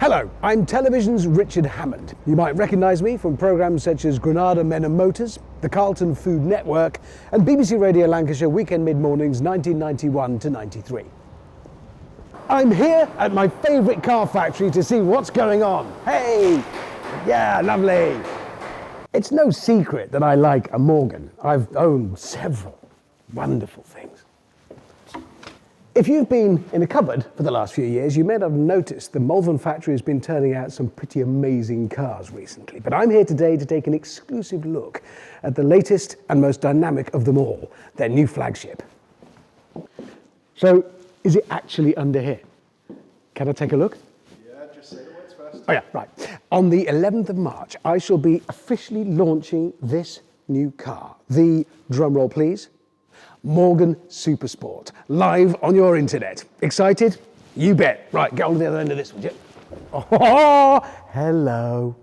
Hello, I'm television's Richard Hammond. You might recognise me from programmes such as Granada Men and Motors, the Carlton Food Network and BBC Radio Lancashire Weekend Mid-Mornings 1991 to 93. I'm here at my favourite car factory to see what's going on. Hey! Yeah, lovely! It's no secret that I like a Morgan. I've owned several wonderful things. If you've been in a cupboard for the last few years, you may not have noticed the Malvern factory has been turning out some pretty amazing cars recently. But I'm here today to take an exclusive look at the latest and most dynamic of them all, their new flagship. So, is it actually under here? Can I take a look? Yeah, just say the words first. Oh yeah, right. On the 11th of March, I shall be officially launching this new car. The, drumroll please, Morgan Supersport, live on your internet. Excited? You bet. Right, get on to the other end of this one. Oh, hello.